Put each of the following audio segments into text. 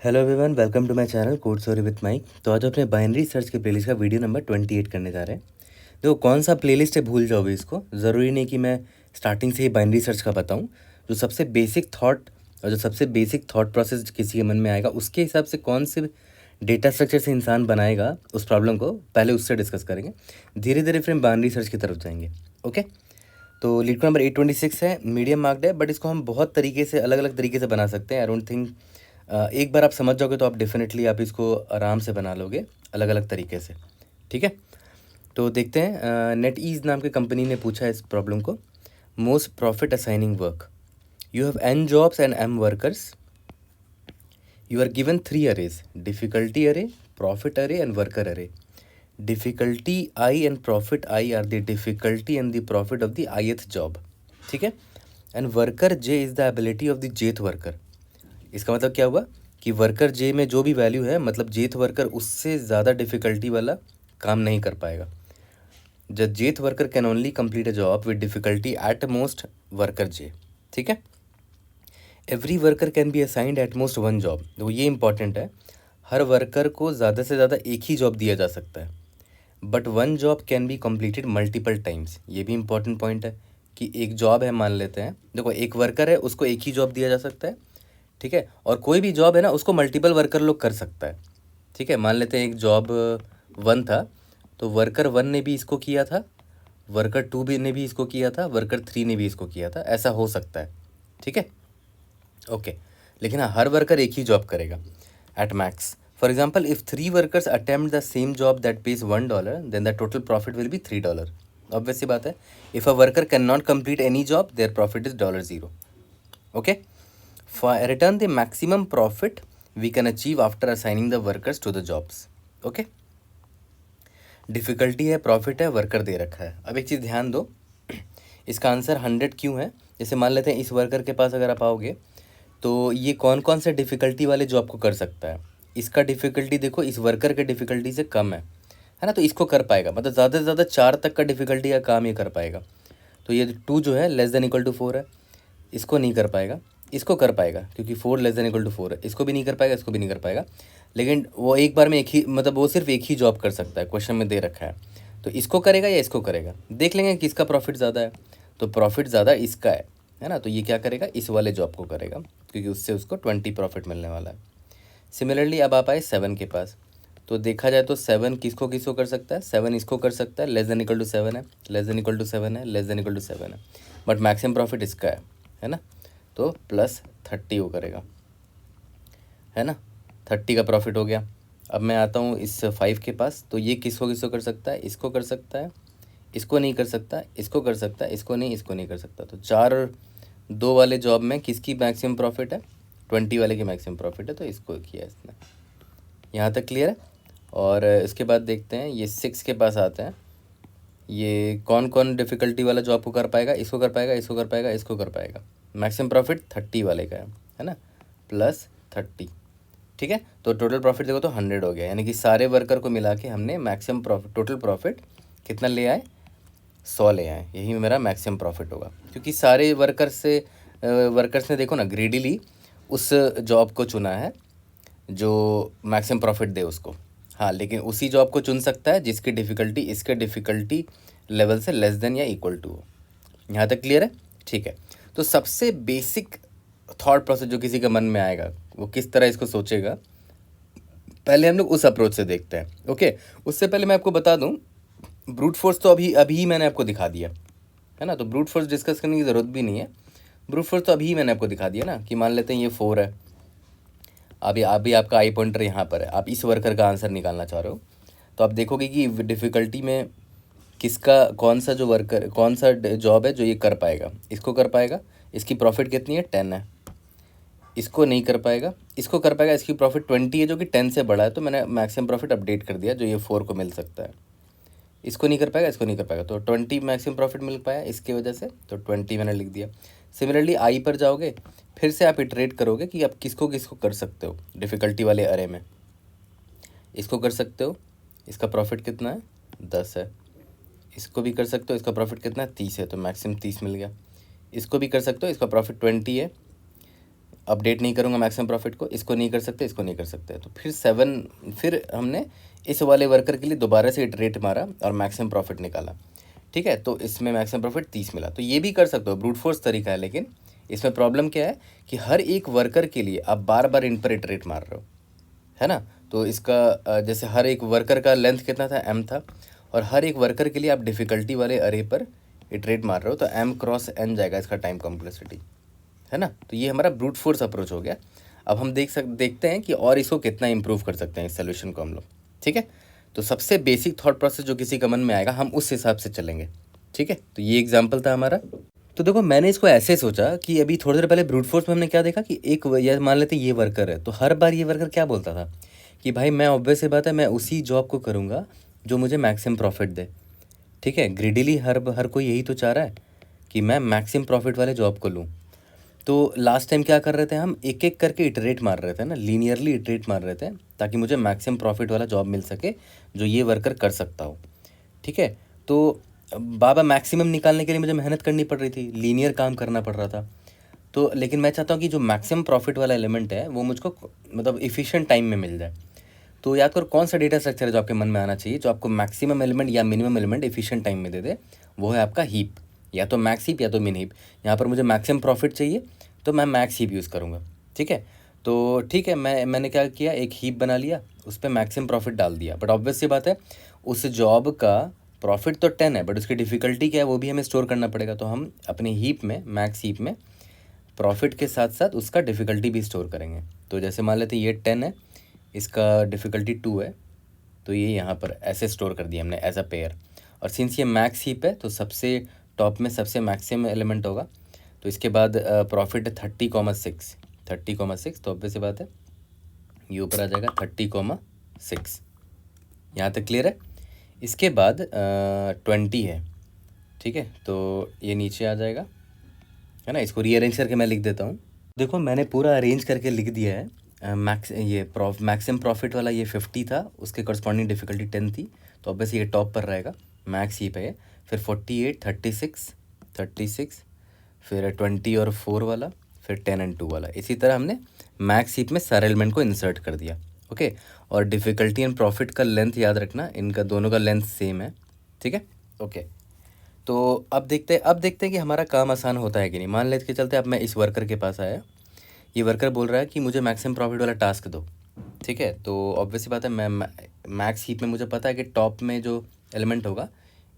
Hello everyone, welcome to my channel code story with Mike. तो आज अपने binary search के प्लेलिस्ट का वीडियो नंबर 28 करने जा रहे हैं। देखो कौन सा प्लेलिस्ट है भूल जाओगे इसको, ज़रूरी नहीं कि मैं स्टार्टिंग से ही बाइनरी सर्च का बताऊं। जो सबसे बेसिक थॉट और जो सबसे बेसिक थॉट प्रोसेस किसी के मन में आएगा उसके हिसाब से कौन से डेटा स्ट्रक्चर से इंसान बनाएगा उस प्रॉब्लम को, पहले उससे डिस्कस करेंगे। धीरे धीरे फिर हम बाइनरी सर्च की तरफ जाएंगे। ओके, तो लीड नंबर 826 है, मीडियम मार्क्ड है, बट इसको हम बहुत तरीके से अलग अलग तरीके से बना सकते हैं। आई डोंट थिंक एक बार आप समझ जाओगे तो आप डेफिनेटली आप इसको आराम से बना लोगे अलग अलग तरीके से। ठीक है, तो देखते हैं। नेट ईज नाम की कंपनी ने पूछा इस प्रॉब्लम को। Most profit assigning work, you have n jobs and m workers, you are given 3 arrays, difficulty array, profit array and worker array. Difficulty I and profit I are the difficulty and the profit of the ith job. ठीक है, and worker J is the ability of the jth worker. इसका मतलब क्या हुआ कि worker जे में जो भी वैल्यू है, मतलब जेथ वर्कर उससे ज़्यादा डिफ़िकल्टी वाला काम नहीं कर पाएगा। The jth worker can only complete a job with difficulty at most worker j. ठीक है, every worker can be assigned at most 1 job. तो ये इंपॉर्टेंट है, हर वर्कर को ज़्यादा से ज़्यादा एक ही जॉब दिया जा सकता है, but 1 job can be completed multiple times. ये भी इंपॉर्टेंट पॉइंट है कि एक जॉब है, मान लेते हैं, देखो एक वर्कर है उसको एक ही जॉब दिया जा सकता है। ठीक है, और कोई भी जॉब है ना उसको मल्टीपल वर्कर लोग कर सकता है। ठीक है, मान लेते हैं एक जॉब 1 था, तो वर्कर 1 ने भी इसको किया था, वर्कर 2 भी ने भी इसको किया था, वर्कर 3 ने भी इसको किया था, ऐसा हो सकता है। ठीक है, ओके, लेकिन हाँ, हर वर्कर एक ही जॉब करेगा at max. For example, if 3 workers attempt the same job that pays $1, then the total profit will be $3। Obvious सी बात है, if a worker can not complete any job their profit is $0। Okay, return the maximum profit we can achieve after assigning the workers to the jobs. Okay, difficulty है, profit है, worker दे रखा है। अब एक चीज़ ध्यान दो, इसका आंसर 100 क्यों है। जैसे मान लेते हैं इस वर्कर के पास अगर आप आओगे तो ये कौन कौन से डिफ़िकल्टी वाले जॉब को कर सकता है। इसका डिफ़िकल्टी देखो इस वर्कर के डिफ़िकल्टी से कम है ना, तो इसको कर पाएगा, मतलब ज़्यादा से ज़्यादा 4 तक का डिफ़िकल्टी का काम ये कर पाएगा। तो ये 2 जो है लेस देन इक्वल टू 4 है, इसको नहीं कर पाएगा। इसको कर पाएगा क्योंकि 4 लेस देन इक्वल टू 4 है, इसको भी नहीं कर पाएगा, इसको भी नहीं कर पाएगा। लेकिन वो एक बार में एक ही, मतलब वो सिर्फ एक ही जॉब कर सकता है, क्वेश्चन में दे रखा है। तो इसको करेगा या इसको करेगा, देख लेंगे किसका प्रॉफिट ज़्यादा है। तो प्रॉफिट ज़्यादा इसका है ना, तो ये क्या करेगा, इस वाले जॉब को करेगा, क्योंकि उससे उसको 20 प्रॉफिट मिलने वाला है। सिमिलरली अब आप आए 7 के पास, तो देखा जाए तो 7 किसको किसको कर सकता है, 7 इसको कर सकता है, लेस देन इक्वल टू 7 है, लेस देन इक्वल टू 7 है, लेस देन इक्वल टू 7 है, बट मैक्सिमम प्रॉफिट इसका है ना, तो +30 वो करेगा, है ना, 30 का प्रॉफिट हो गया। अब मैं आता हूँ इस 5 के पास, तो ये किसको किसको कर सकता है, इसको कर सकता है, इसको नहीं कर सकता, इसको कर सकता है, इसको नहीं कर सकता। तो 4 और 2 वाले जॉब में किसकी मैक्सिमम प्रॉफिट है, 20 वाले की मैक्सिमम प्रॉफिट है, तो इसको किया इसने। यहाँ तक क्लियर है। और इसके बाद देखते हैं ये 6 के पास आते हैं, ये कौन कौन डिफ़िकल्टी वाला जॉब को कर पाएगा, इसको कर पाएगा, इसको कर पाएगा, इसको कर पाएगा। मैक्सिमम प्रॉफिट 30 वाले का है ना, +30। ठीक है, तो टोटल प्रॉफिट देखो तो 100 हो गया, यानी कि सारे वर्कर को मिला के हमने मैक्सिमम प्रॉफिट, टोटल प्रॉफिट कितना ले आए, 100 ले आए। यही मेरा मैक्सिमम प्रॉफिट होगा, क्योंकि सारे वर्कर्स ने देखो ना ग्रेडीली उस जॉब को चुना है जो मैक्सिमम प्रॉफिट दे उसको। हाँ, लेकिन उसी जॉब को चुन सकता है जिसकी डिफ़िकल्टी इसके डिफ़िकल्टी लेवल से लेस देन या इक्वल टू हो। यहाँ तक क्लियर है। ठीक है, तो सबसे बेसिक थॉट प्रोसेस जो किसी के मन में आएगा वो किस तरह इसको सोचेगा, पहले हम लोग उस अप्रोच से देखते हैं। ओके, उससे पहले मैं आपको बता दूं, ब्रूट फोर्स तो अभी मैंने आपको दिखा दिया है ना, तो ब्रूट फोर्स डिस्कस करने की ज़रूरत भी नहीं है। ब्रूट फोर्स तो अभी मैंने आपको दिखा दिया ना, कि मान लेते हैं ये 4 है, अभी आपका आई पॉइंटर यहाँ पर है, आप इस वर्कर का आंसर निकालना चाह रहे हो, तो आप देखोगे कि डिफ़िकल्टी में किसका कौन सा जॉब है जो ये कर पाएगा, इसको कर पाएगा, इसकी प्रॉफिट कितनी है, 10 है, इसको नहीं कर पाएगा, इसको कर पाएगा, इसकी प्रॉफिट 20 है जो कि 10 से बड़ा है, तो मैंने मैक्सिमम प्रॉफिट अपडेट कर दिया जो ये 4 को मिल सकता है। इसको नहीं कर पाएगा, इसको नहीं कर पाएगा, तो 20 मैक्सिमम प्रॉफिट मिल पाया इसके वजह से, तो 20 मैंने लिख दिया। सिमिलरली आई पर जाओगे, फिर से आप इटरेट करोगे कि आप किसको किसको कर सकते हो डिफ़िकल्टी वाले अरे में। इसको कर सकते हो, इसका प्रॉफिट कितना है, 10 है। इसको भी कर सकते हो, इसका प्रॉफिट कितना है, 30 है, तो मैक्सिमम 30 मिल गया। इसको भी कर सकते हो, इसका प्रॉफिट 20 है, अपडेट नहीं करूँगा मैक्सिमम प्रॉफिट को, इसको नहीं कर सकते, इसको नहीं कर सकते। तो फिर हमने इस वाले वर्कर के लिए दोबारा से इटरेट मारा और मैक्सिमम प्रॉफिट निकाला। ठीक है, तो इसमें मैक्सिमम प्रॉफिट 30 मिला। तो ये भी कर सकते हो, ब्रूट फोर्स तरीका है, लेकिन इसमें प्रॉब्लम क्या है कि हर एक वर्कर के लिए आप बार बार इन पर इटरेट मार रहे हो, है ना। तो इसका जैसे हर एक वर्कर का लेंथ कितना था, m था, और हर एक वर्कर के लिए आप डिफ़िकल्टी वाले अरे पर इटरेट मार रहे हो, तो m क्रॉस n जाएगा इसका टाइम कॉम्प्लेक्सिटी, है ना। तो ये हमारा ब्रूट फोर्स अप्रोच हो गया। अब हम देखते हैं कि और इसको कितना इम्प्रूव कर सकते हैं इस सोल्यूशन को हम लोग। ठीक है, तो सबसे बेसिक थॉट प्रोसेस जो किसी का मन में आएगा हम उस हिसाब से चलेंगे। ठीक है, तो ये एग्जाम्पल था हमारा। तो देखो मैंने इसको ऐसे सोचा कि अभी थोड़ी देर पहले ब्रूट फोर्स में हमने क्या देखा कि या मान लेते ये वर्कर है, तो हर बार ये वर्कर क्या बोलता था कि भाई मैं ऑब्वियस सी बात है मैं उसी जॉब को करूँगा जो मुझे मैक्सिमम प्रॉफिट दे। ठीक है, ग्रिडीली हर कोई यही तो चाह रहा है कि मैं मैक्सिमम प्रॉफिट वाले जॉब को लूँ। तो लास्ट टाइम क्या कर रहे थे, हम एक एक करके इटरेट मार रहे थे ना, लीनियरली इटरेट मार रहे थे ताकि मुझे मैक्सिमम प्रॉफिट वाला जॉब मिल सके जो ये वर्कर कर सकता हो। ठीक है, तो बाबा मैक्सिमम निकालने के लिए मुझे मेहनत करनी पड़ रही थी, लीनियर काम करना पड़ रहा था। तो लेकिन मैं चाहता हूँ कि जो मैक्सिमम प्रॉफिट वाला एलिमेंट है वो मुझको मतलब इफ़िशिएंट टाइम में मिल जाए। तो याद करो कौन सा डेटा स्ट्रक्चर है जो आपके मन में आना चाहिए, जो आपको मैक्सिमम एलिमेंट या मिनिमम एलिमेंट इफिशिएंट टाइम में दे दे। वो है आपका हीप, या तो मैक्स हीप या तो मिन हीप। यहाँ पर मुझे मैक्सिमम प्रॉफिट चाहिए तो मैं मैक्स हीप यूज़ करूँगा। ठीक है, तो ठीक है, मैंने क्या किया, एक हीप बना लिया, उस पर मैक्सिमम प्रॉफिट डाल दिया। बट ऑब्वियस सी बात है उस जॉब का प्रॉफिट तो 10 है, बट उसकी डिफ़िकल्टी क्या है वो भी हमें स्टोर करना पड़ेगा। तो हम अपने हीप में, मैक्स हीप में प्रॉफिट के साथ साथ उसका डिफ़िकल्टी भी स्टोर करेंगे। तो जैसे मान लेते हैं ये 10 है, इसका डिफ़िकल्टी 2 है, तो ये यहाँ पर ऐसे स्टोर कर दिया हमने एज अ पेयर। और सिंस ये मैक्स हीप है तो सबसे टॉप में सबसे मैक्सिमम एलिमेंट होगा। तो इसके बाद प्रॉफिट है 30,6। तो ऑब्वियस सी बात है ये ऊपर आ जाएगा 30,6। यहाँ तक क्लियर है। इसके बाद 20 है। ठीक है, तो ये नीचे आ जाएगा, है ना। इसको रीअरेंज करके मैं लिख देता हूँ। देखो मैंने पूरा अरेंज करके लिख दिया है। मैक्सिमम प्रॉफिट वाला ये 50 था, उसके करस्पॉन्डिंग डिफ़िकल्टी 10 थी, तो ऑब्वियसली ये टॉप पर रहेगा, मैक्स ही पे है। फिर 48, 36, फिर 20 और 4 वाला, फिर 10 एंड 2 वाला। इसी तरह हमने मैक्स हीप में सारे एलिमेंट को इंसर्ट कर दिया। ओके, और डिफ़िकल्टी एंड प्रॉफिट का लेंथ याद रखना, इनका दोनों का लेंथ सेम है। ठीक है, ओके। तो अब देखते हैं कि हमारा काम आसान होता है कि नहीं। मान लेते कि चलते अब मैं इस वर्कर के पास आया, ये वर्कर बोल रहा है कि मुझे मैक्सिमम प्रॉफिट वाला टास्क दो। ठीक है, तो ऑब्वियसली बात है मैं मैक्स हीप में मुझे पता है कि टॉप में जो एलिमेंट होगा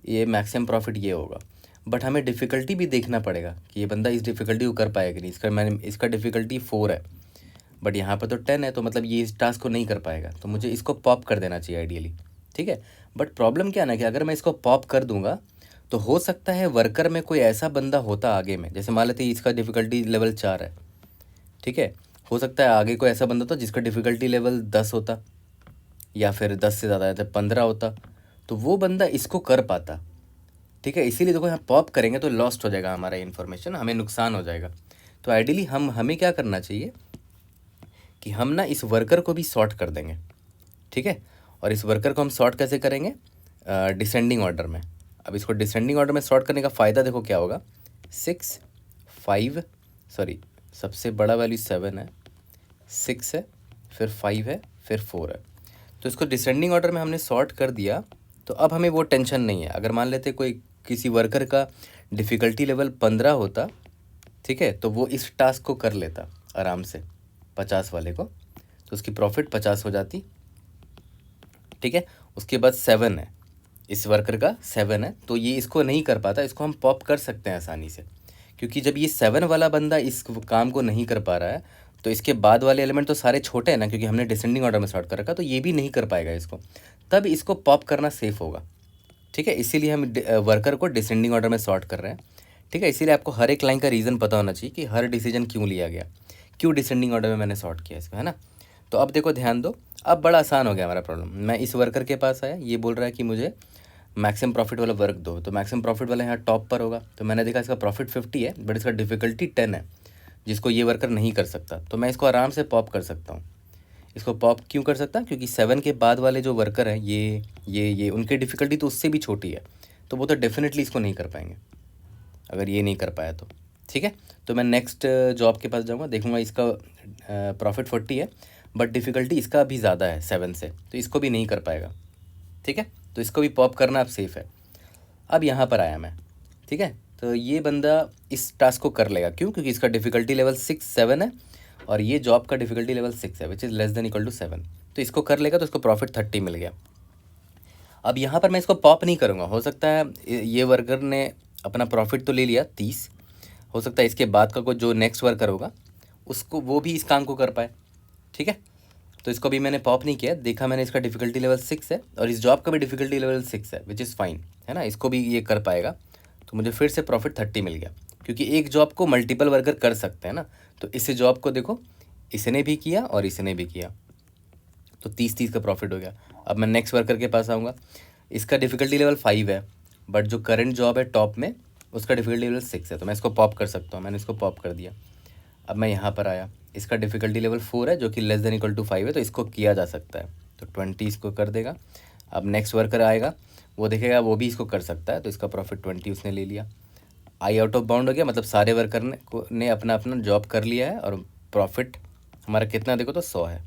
ये मैक्सिमम प्रॉफिट ये होगा। बट हमें डिफ़िकल्टी भी देखना पड़ेगा कि ये बंदा इस डिफ़िकल्टी को कर पाएगा कि नहीं। इसका डिफ़िकल्टी 4 है, बट यहाँ पर तो 10 है, तो मतलब ये इस टास्क को नहीं कर पाएगा, तो मुझे इसको पॉप कर देना चाहिए आइडियली। ठीक है, बट प्रॉब्लम क्या है ना कि अगर मैं इसको पॉप कर दूंगा तो हो सकता है वर्कर में कोई ऐसा बंदा होता आगे में, जैसे मान लेते हैं इसका डिफ़िकल्टी लेवल 4 है। ठीक है, हो सकता है आगे कोई ऐसा बंदा होता जिसका डिफ़िकल्टी लेवल 10 होता, या फिर 10 से ज़्यादा जब 15 होता, तो वो बंदा इसको कर पाता। ठीक है, इसीलिए देखो यहाँ पॉप करेंगे तो लॉस्ट हो जाएगा हमारा इन्फॉर्मेशन, हमें नुकसान हो जाएगा। तो आइडियली हमें क्या करना चाहिए कि हम ना इस वर्कर को भी सॉर्ट कर देंगे। ठीक है, और इस वर्कर को हम सॉर्ट कैसे करेंगे, डिसेंडिंग ऑर्डर में। अब इसको डिसेंडिंग ऑर्डर में सॉर्ट करने का फ़ायदा देखो क्या होगा, 6, 5, सॉरी सबसे बड़ा वैल्यू 7 है, 6 है, फिर 5 है, फिर 4 है। तो इसको डिसेंडिंग ऑर्डर में हमने सॉर्ट कर दिया, तो अब हमें वो टेंशन नहीं है। अगर मान लेते कोई किसी वर्कर का डिफ़िकल्टी लेवल 15 होता, ठीक है, तो वो इस टास्क को कर लेता आराम से 50 वाले को, तो उसकी प्रॉफिट 50 हो जाती। ठीक है, उसके बाद 7 है, इस वर्कर का 7 है, तो ये इसको नहीं कर पाता, इसको हम पॉप कर सकते हैं आसानी से, क्योंकि जब ये 7 वाला बंदा इस काम को नहीं कर पा रहा है तो इसके बाद वाले एलिमेंट तो सारे छोटे हैं ना, क्योंकि हमने डिसेंडिंग ऑर्डर में सॉर्ट कर रखा, तो ये भी नहीं कर पाएगा इसको, तब इसको पॉप करना सेफ होगा। ठीक है, इसीलिए हम वर्कर को डिसेंडिंग ऑर्डर में सॉर्ट कर रहे हैं। ठीक है, इसीलिए आपको हर एक लाइन का रीज़न पता होना चाहिए कि हर डिसीजन क्यों लिया गया, क्यों डिसेंडिंग ऑर्डर में मैंने सॉर्ट किया इसको, है ना। तो अब देखो ध्यान दो, अब बड़ा आसान हो गया हमारा प्रॉब्लम। मैं इस वर्कर के पास आया, ये बोल रहा है कि मुझे मैक्सिमम प्रॉफिट वाला वर्क दो, तो मैक्सिमम प्रॉफिट वाला यहाँ टॉप पर होगा। तो मैंने देखा इसका प्रॉफिट 50 है, बट इसका डिफ़िकल्टी 10 है, जिसको ये वर्कर नहीं कर सकता, तो मैं इसको आराम से पॉप कर सकता हूँ। इसको पॉप क्यों कर सकता, क्योंकि 7 के बाद वाले जो वर्कर हैं ये उनकी डिफ़िकल्टी तो उससे भी छोटी है, तो वो तो डेफिनेटली इसको नहीं कर पाएंगे अगर ये नहीं कर पाया तो। ठीक है। तो मैं नेक्स्ट जॉब के पास जाऊँगा, देखूँगा इसका प्रॉफिट 40 है बट डिफ़िकल्टी इसका भी ज़्यादा है 7 से, तो इसको भी नहीं कर पाएगा। ठीक है, तो इसको भी पॉप करना अब सेफ़ है। अब यहाँ पर आया मैं, ठीक है, तो ये बंदा इस टास्क को कर लेगा, क्यों? क्योंकि इसका डिफ़िकल्टी लेवल 7 है और ये जॉब का डिफ़िकल्टी लेवल 6 है, which is less than equal to 7। तो इसको कर लेगा तो इसको प्रॉफिट 30 मिल गया। अब यहाँ पर मैं इसको पॉप नहीं करूँगा, हो सकता है ये वर्कर ने अपना प्रॉफिट तो ले लिया 30, हो सकता है इसके बाद का कोई जो नेक्स्ट वर्कर होगा उसको वो भी इस काम को कर पाए। ठीक है, तो इसको भी मैंने पॉप नहीं किया, देखा मैंने इसका डिफ़िकल्टी लेवल 6 है और इस जॉब का भी डिफ़िकल्टी लेवल 6 है, विच इज़ फाइन, है ना, इसको भी ये कर पाएगा। तो मुझे फिर से प्रॉफिट 30 मिल गया, क्योंकि एक जॉब को मल्टीपल वर्कर कर सकते हैं ना। तो इस जॉब को देखो, इसने भी किया और इसने भी किया, तो 30 का प्रॉफिट हो गया। अब मैं नेक्स्ट वर्कर के पास आऊँगा, इसका डिफ़िकल्टी लेवल 5 है बट जो करंट जॉब है टॉप में उसका डिफ़िकल्टी लेवल 6 है, तो मैं इसको पॉप कर सकता हूँ, मैंने इसको पॉप कर दिया। अब मैं यहाँ पर आया, इसका डिफ़िकल्टी लेवल 4 है जो कि लेस देन इक्वल टू 5 है, तो इसको किया जा सकता है, तो 20 इसको कर देगा। अब नेक्स्ट वर्कर आएगा, वो देखेगा वो भी इसको कर सकता है, तो इसका प्रॉफिट 20 उसने ले लिया। आई आउट ऑफ बाउंड हो गया, मतलब सारे वर्कर ने अपना अपना जॉब कर लिया है और प्रॉफिट हमारा कितना देखो तो 100 है,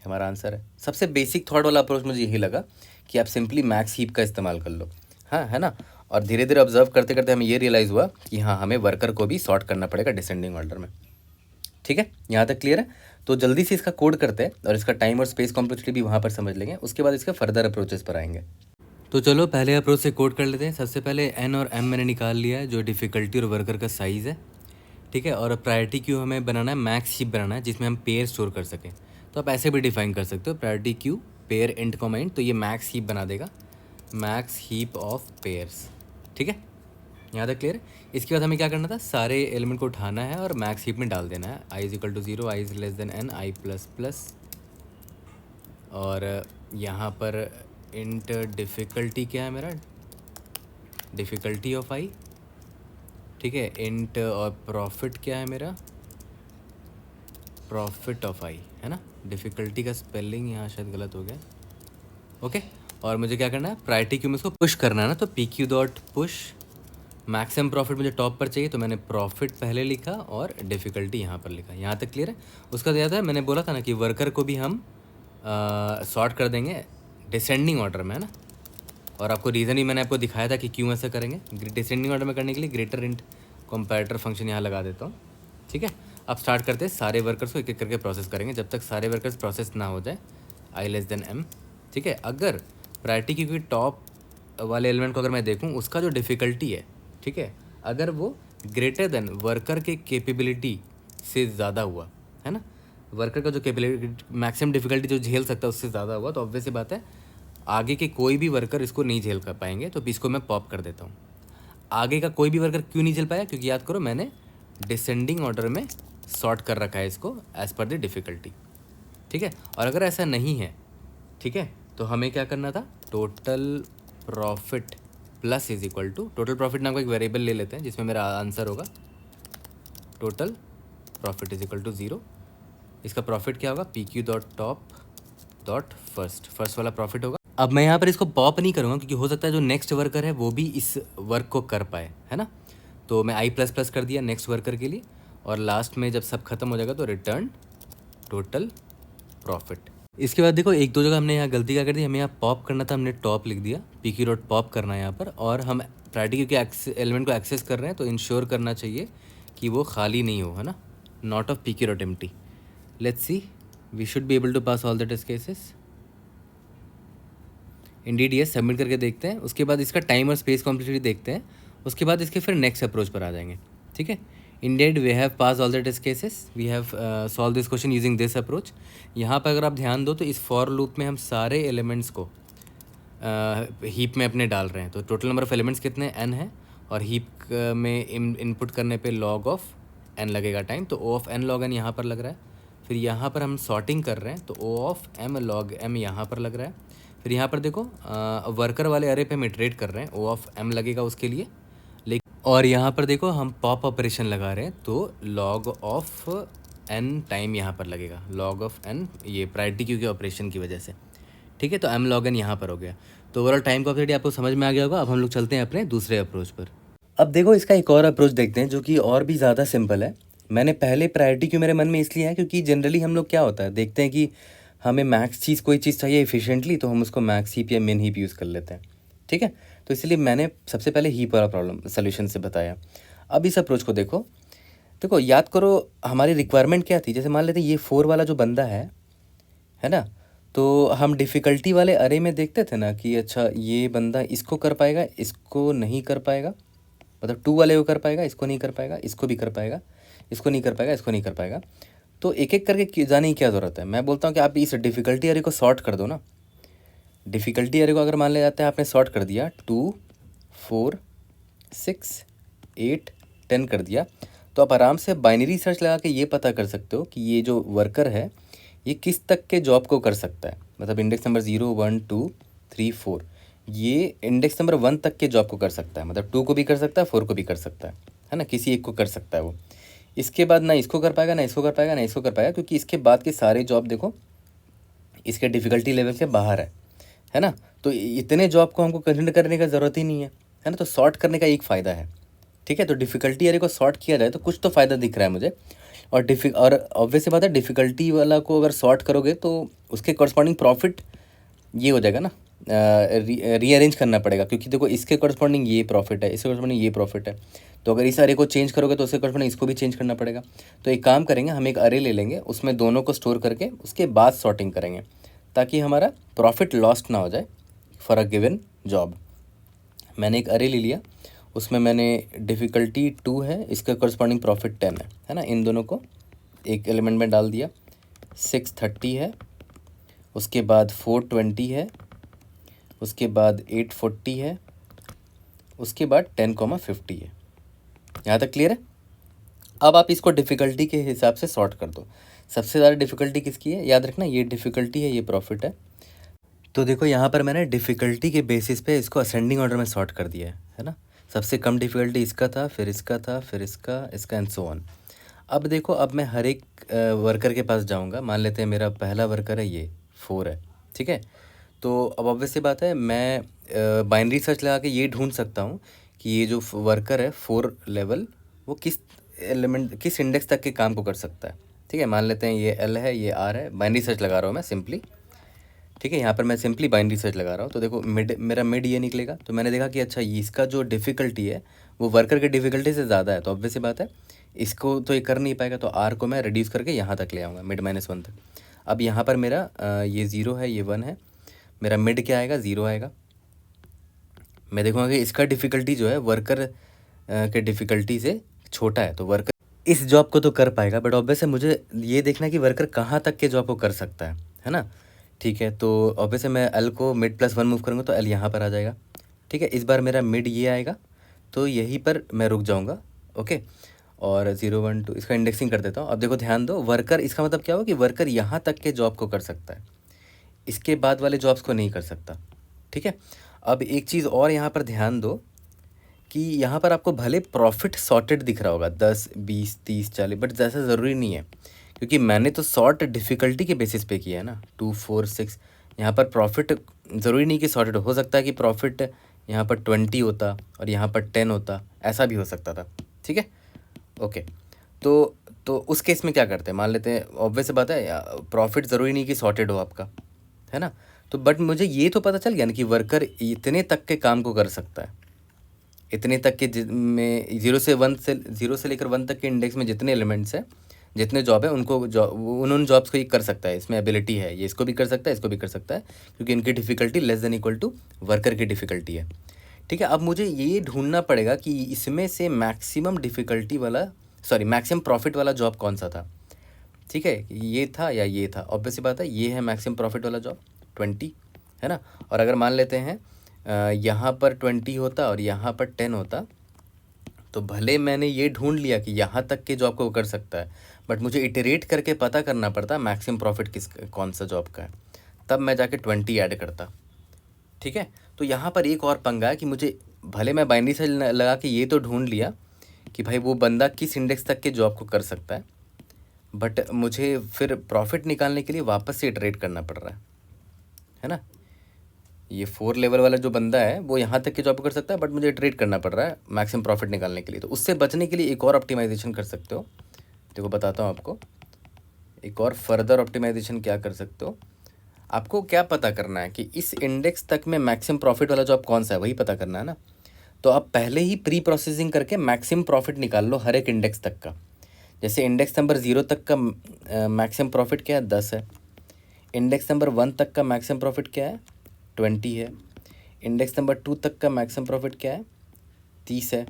हमारा आंसर है। सबसे बेसिक थॉट वाला अप्रोच मुझे यही लगा कि आप सिंपली मैक्स हीप का इस्तेमाल कर लो, हाँ, है ना। और धीरे धीरे ऑब्जर्व करते करते हमें ये रियलाइज़ हुआ कि हाँ, हमें वर्कर को भी सॉर्ट करना पड़ेगा डिसेंडिंग ऑर्डर में। ठीक है, यहाँ तक क्लियर है। तो जल्दी से इसका कोड करते हैं और इसका टाइम और स्पेस कॉम्प्लेक्सिटी भी वहाँ पर समझ लेंगे, उसके बाद इसके फर्दर अप्रोचेस पर आएंगे। तो चलो पहले अप्रोच से कोड कर लेते हैं। सबसे पहले एन और एम मैंने निकाल लिया है, जो डिफ़िकल्टी और वर्कर का साइज़ है। ठीक है, और प्रायोरिटी क्यू हमें बनाना है, मैक्स हीप बनाना है जिसमें हम पेयर स्टोर कर सकें। तो आप ऐसे भी डिफाइन कर सकते हो, priority queue pair int comma int, तो ये मैक्स हीप बना देगा, मैक्स हीप ऑफ पेयर्स। ठीक है, यहाँ तक क्लियर है। इसके बाद हमें क्या करना था, सारे एलिमेंट को उठाना है और मैक्स हीप में डाल देना है। I is equal to 0, i is less than n, i plus plus, और यहाँ पर इंट डिफ़िकल्टी क्या है मेरा, डिफ़िकल्टी ऑफ आई। ठीक है, इंट और प्रॉफिट क्या है मेरा, प्रॉफिट ऑफ आई, है ना। डिफ़िकल्टी का स्पेलिंग यहाँ शायद गलत हो गया। ओके, और मुझे क्या करना है, प्रायोरिटी क्यू में इसको पुश करना है ना, तो P Q dot push, maximum profit मुझे टॉप पर चाहिए, तो मैंने प्रॉफिट पहले लिखा और डिफ़िकल्टी यहाँ पर लिखा। यहाँ तक क्लियर है। उसका याद है मैंने बोला था ना कि वर्कर को भी हम सॉर्ट कर देंगे डिसेंडिंग ऑर्डर में, है ना। और आपको रीज़न ही मैंने आपको दिखाया था कि क्यों ऐसा करेंगे। डिसेंडिंग ऑर्डर में करने के लिए ग्रेटर इंट कंपैरेटर फंक्शन यहाँ लगा देता हूँ। ठीक है, अब स्टार्ट करते हैं, सारे वर्कर्स को एक एक करके प्रोसेस करेंगे जब तक सारे वर्कर्स प्रोसेस ना हो जाए, आई लेस देन एम। ठीक है, अगर प्रायोरिटी क्योंकि टॉप वाले एलिमेंट को अगर मैं देखूँ, उसका जो डिफ़िकल्टी है, ठीक है, अगर वो ग्रेटर देन वर्कर के कैपेबिलिटी से ज़्यादा हुआ, है ना, वर्कर का जो कैपेबिलिटी मैक्सिमम डिफ़िकल्टी जो झेल सकता है उससे ज़्यादा हुआ, तो ऑब्वियस सी बात है आगे के कोई भी वर्कर इसको नहीं झेल कर पाएंगे, तो इसको मैं पॉप कर देता हूँ। आगे का कोई भी वर्कर क्यों नहीं झेल पाया, क्योंकि याद करो मैंने डिसेंडिंग ऑर्डर में सॉर्ट कर रखा है इसको एज़ पर द डिफ़िकल्टी। ठीक है, और अगर ऐसा नहीं है, ठीक है, तो हमें क्या करना था, total profit plus is equal to, total profit नाम का एक वेरिएबल ले लेते हैं जिसमें मेरा आंसर होगा total profit is equal to 0। इसका प्रॉफिट क्या होगा, P Q dot top dot first वाला प्रॉफिट होगा। अब मैं यहाँ पर इसको पॉप नहीं करूँगा क्योंकि हो सकता है जो नेक्स्ट वर्कर है वो भी इस वर्क को कर पाए, है ना। तो मैं आई प्लस प्लस कर दिया नेक्स्ट वर्कर के लिए, और लास्ट में जब सब खत्म हो जाएगा तो रिटर्न टोटल प्रॉफिट। इसके बाद देखो एक दो जगह हमने यहाँ गलती क्या कर दी, हमें यहाँ पॉप करना था, हमने टॉप लिख दिया, पी क्यू डॉट पॉप करना है यहाँ पर, और हम प्रायोरिटी के एलिमेंट को एक्सेस कर रहे हैं तो इंश्योर करना चाहिए कि वो खाली नहीं हो, है ना, not of P Q dot empty. Let's see, we should be able to pass all the test cases. Indeed ये सबमिट करके देखते हैं, उसके बाद इसका टाइम और स्पेस कॉम्प्लेक्सिटी देखते हैं, उसके बाद इसके फिर नेक्स्ट अप्रोच पर आ जाएंगे। ठीक है, indeed we have pass all the test cases, we have solve this question using this approach. यहाँ पर अगर आप ध्यान दो तो इस फॉर लूप में हम सारे एलिमेंट्स को हीप में अपने डाल रहे हैं, तो टोटल नंबर ऑफ एलिमेंट्स कितने n है, और हीप में इनपुट करने पे log ऑफ n लगेगा टाइम, तो o of n log n यहाँ पर लग रहा है। फिर यहाँ पर हम सॉर्टिंग कर रहे हैं तो o of m log m यहाँ पर लग रहा है। फिर यहाँ पर देखो वर्कर वाले अरे पे हम इटरेट कर रहे हैं, o ऑफ m लगेगा उसके लिए, लेकिन और यहाँ पर देखो हम पॉप ऑपरेशन लगा रहे हैं तो log ऑफ n टाइम यहाँ पर लगेगा, log ऑफ n ये प्रायोरिटी क्यू के ऑपरेशन की वजह से। ठीक है, तो m log n यहाँ पर हो गया। तो ओवरऑल टाइम कॉम्प्लेक्सिटी आपको समझ में आ गया होगा। अब हम लोग चलते हैं अपने दूसरे अप्रोच पर। अब देखो इसका एक और अप्रोच देखते हैं जो कि और भी ज़्यादा सिंपल है। मैंने पहले प्रायोरिटी क्यों मेरे मन में इसलिए है क्योंकि जनरली हम लोग क्या होता है देखते हैं कि हमें मैक्स चीज़ कोई चीज़ चाहिए एफिशिएंटली, तो हम उसको मैक्स हीप या मिन हीप यूज़ कर लेते हैं। ठीक है, तो इसलिए मैंने सबसे पहले हीप वाला प्रॉब्लम सोल्यूशन से बताया। अब इस अप्रोच को देखो, देखो याद करो हमारी रिक्वायरमेंट क्या थी। जैसे मान लेते हैं ये 4 वाला जो बंदा है ना, तो हम डिफ़िकल्टी वाले अरे में देखते थे ना कि अच्छा ये बंदा इसको कर पाएगा, इसको नहीं कर पाएगा, मतलब 2 वाले को कर पाएगा, इसको नहीं कर पाएगा, इसको भी कर पाएगा, इसको नहीं कर पाएगा, इसको नहीं कर पाएगा। तो एक एक करके जाने की क्या ज़रूरत है। मैं बोलता हूँ कि आप इस डिफ़िकल्टी अरे को सॉर्ट कर दो ना। डिफ़िकल्टी अरे को अगर मान लिया जाता है आपने सॉर्ट कर दिया, 2 4 6 8 10 कर दिया, तो आप आराम से बाइनरी सर्च लगा के ये पता कर सकते हो कि ये जो वर्कर है ये किस तक के जॉब को कर सकता है। मतलब इंडेक्स नंबर 0 1 2 3 4 ये इंडेक्स नंबर 1 तक के जॉब को कर सकता है, मतलब 2 को भी कर सकता है, 4 को भी कर सकता है ना, किसी एक को कर सकता है वो। इसके बाद ना इसको कर पाएगा, ना इसको कर पाएगा, ना इसको कर पाएगा, क्योंकि इसके बाद के सारे जॉब देखो इसके डिफ़िकल्टी लेवल के बाहर है ना। तो इतने जॉब को हमको कंसिडर करने का ज़रूरत ही नहीं है ना। तो सॉर्ट करने का एक फ़ायदा है। ठीक है, तो डिफ़िकल्टी अरे को सॉर्ट किया जाए तो कुछ तो फ़ायदा दिख रहा है मुझे। और ऑब्वियस सी बात है डिफ़िकल्टी वाला को अगर सॉर्ट करोगे तो उसके कॉरस्पॉन्डिंग प्रॉफिट ये हो जाएगा ना, रीअरेंज करना पड़ेगा, क्योंकि देखो इसके कॉरस्पॉन्डिंग ये प्रॉफिट है, इसके कॉरस्पॉन्डिंग ये प्रॉफिट है। तो अगर इस अरे को चेंज करोगे तो उसके कॉरस्पॉन्डिंग इसको भी चेंज करना पड़ेगा। तो एक काम करेंगे, हम एक अरे ले लेंगे, उसमें दोनों को स्टोर करके उसके बाद सॉर्टिंग करेंगे, ताकि हमारा प्रॉफिट लॉस्ट ना हो जाए फॉर अ गिवन जॉब। मैंने एक अरे ले लिया, उसमें मैंने डिफ़िकल्टी 2 है, इसका कॉरस्पॉन्डिंग प्रॉफिट 10 है ना। इन दोनों को एक एलिमेंट में डाल दिया। 630 है, उसके बाद 420 है, उसके बाद 840 है, उसके बाद 10,50 है। यहाँ तक क्लियर है। अब आप इसको डिफ़िकल्टी के हिसाब से सॉर्ट कर दो। सबसे ज़्यादा डिफ़िकल्टी किसकी है, याद रखना ये डिफ़िकल्टी है, ये प्रॉफिट है। तो देखो यहाँ पर मैंने डिफ़िकल्टी के बेसिस पे इसको असेंडिंग ऑर्डर में सॉर्ट कर दिया है ना। सबसे कम डिफ़िकल्टी इसका था, फिर इसका था, फिर इसका एंड सो ऑन। अब देखो, अब मैं हर एक वर्कर के पास जाऊँगा। मान लेते हैं मेरा पहला वर्कर है, ये 4 है, ठीक है। तो अब ऑब्वियस सी बात है, मैं बाइनरी सर्च लगा के ये ढूंढ सकता हूँ कि ये जो वर्कर है 4 लेवल, वो किस एलिमेंट किस इंडेक्स तक के काम को कर सकता है। ठीक है, मान लेते हैं ये एल है, ये आर है। बाइनरी सर्च लगा रहा हूँ मैं सिंपली। ठीक है, यहाँ पर मैं सिंपली बाइनरी सर्च लगा रहा हूँ। तो देखो मेरा मिड ये निकलेगा। तो मैंने देखा कि अच्छा ये इसका जो डिफ़िकल्टी है वो वर्कर के डिफ़िकल्टी से ज़्यादा है, तो ऑब्वियस सी बात है इसको तो ये कर नहीं पाएगा। तो आर को मैं रिड्यूस करके यहाँ तक ले आऊँगा, मिड -1 तक। अब यहाँ पर मेरा ये 0 है, ये 1 है। मेरा मिड क्या आएगा, 0 आएगा। मैं देखूँगा कि इसका डिफ़िकल्टी जो है वर्कर के डिफ़िकल्टी से छोटा है, तो वर्कर इस जॉब को तो कर पाएगा। बट ऑब्वियस है मुझे ये देखना है कि वर्कर कहाँ तक के जॉब को कर सकता है ना। ठीक है, तो ऑब्वियस है मैं एल को मिड +1 मूव करूँगा तो एल यहाँ पर आ जाएगा। ठीक है, इस बार मेरा मिड ये आएगा, तो यहीं पर मैं रुक जाऊँगा। ओके, और 0 1 2 इसका इंडेक्सिंग कर देता हूँ। अब देखो ध्यान दो, वर्कर इसका मतलब क्या हुआ कि वर्कर यहाँ तक के जॉब को कर सकता है, इसके बाद वाले जॉब्स को नहीं कर सकता। ठीक है, अब एक चीज़ और यहाँ पर ध्यान दो कि यहाँ पर आपको भले प्रॉफिट सॉर्टेड दिख रहा होगा 10 20 30 40, बट जैसा ज़रूरी नहीं है, क्योंकि मैंने तो सॉर्ट डिफ़िकल्टी के बेसिस पे किया है ना। 2 4 6 यहाँ पर प्रॉफिट ज़रूरी नहीं कि सॉर्टेड हो सकता है कि प्रॉफिट यहाँ पर 20 होता और यहाँ पर 10 होता, ऐसा भी हो सकता था। ठीक है, ओके। तो उस केस में क्या करते हैं, मान लेते हैं ऑब्वियस बात है प्रॉफिट ज़रूरी नहीं कि सॉर्टेड हो आपका, है ना। तो बट मुझे ये तो पता चल गया ना कि वर्कर इतने तक के काम को कर सकता है, इतने तक के में 0 से लेकर 1 तक के इंडेक्स में जितने एलिमेंट्स हैं, जितने जॉब है उनको उन जॉब्स को ये कर सकता है। इसमें एबिलिटी है, ये इसको भी कर सकता है, इसको भी कर सकता है, क्योंकि इनकी डिफ़िकल्टी <= वर्कर की डिफ़िकल्टी है। ठीक है, अब मुझे ये ढूंढना पड़ेगा कि इसमें से मैक्सिमम डिफ़िकल्टी वाला मैक्सिमम प्रॉफिट वाला जॉब कौन सा था। ठीक है, ये था या ये था। ऑब्वियस सी बात है ये है मैक्सिमम प्रॉफिट वाला जॉब 20, है ना। और अगर मान लेते हैं यहाँ पर 20 होता और यहाँ पर 10 होता, तो भले मैंने ये ढूंढ लिया कि यहाँ तक के जॉब को कर सकता है, बट मुझे इटरेट करके पता करना पड़ता मैक्सिमम प्रॉफिट कौन सा जॉब का है, तब मैं जाके 20 ऐड करता। ठीक है, तो यहाँ पर एक और पंगा है कि मुझे भले मैं बाइनरी से लगा के ये तो ढूंढ लिया कि भाई वो बंदा किस इंडेक्स तक के जॉब को कर सकता है, बट मुझे फिर प्रॉफिट निकालने के लिए वापस से इटरेट करना पड़ रहा है ना। ये 4 लेवल वाला जो बंदा है वो यहाँ तक के जॉब कर सकता है, बट मुझे ट्रेड करना पड़ रहा है मैक्सिमम प्रॉफिट निकालने के लिए। तो उससे बचने के लिए एक और ऑप्टिमाइजेशन कर सकते हो। देखो बताता हूँ आपको, एक और फर्दर ऑप्टिमाइजेशन क्या कर सकते हो। आपको क्या पता करना है कि इस इंडेक्स तक में मैक्सिमम प्रॉफिट वाला जॉब कौन सा है, वही पता करना है ना। तो आप पहले ही प्री प्रोसेसिंग करके मैक्सिमम प्रॉफिट निकाल लो हर एक इंडेक्स तक का। जैसे इंडेक्स नंबर 0 तक का मैक्सिमम प्रॉफिट क्या है, 10 है। इंडेक्स नंबर 1 तक का मैक्सिमम प्रॉफिट क्या है, 20 है। इंडेक्स नंबर 2 तक का मैक्सिमम प्रॉफिट क्या है, 30 है,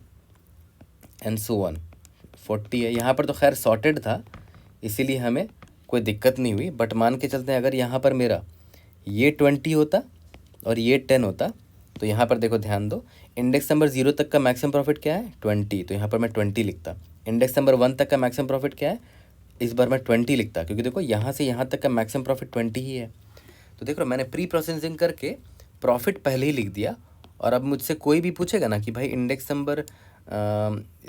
एंड सो वन 40 है। यहाँ पर तो खैर सॉर्टेड था इसीलिए हमें कोई दिक्कत नहीं हुई, बट मान के चलते हैं अगर यहाँ पर मेरा ये 20 होता और ये 10 होता, तो यहाँ पर देखो ध्यान दो, इंडेक्स नंबर 0 तक का मैक्सिमम प्रॉफिट क्या है, 20, तो यहाँ पर मैं 20 लिखता। इंडेक्स नंबर 1 तक का मैक्सिमम प्रॉफिट क्या है, इस बार मैं 20 लिखता, क्योंकि देखो यहाँ से यहाँ तक का मैक्सिमम प्रॉफिट 20 ही है। तो देखो मैंने प्री प्रोसेसिंग करके प्रॉफिट पहले ही लिख दिया। और अब मुझसे कोई भी पूछेगा ना कि भाई इंडेक्स नंबर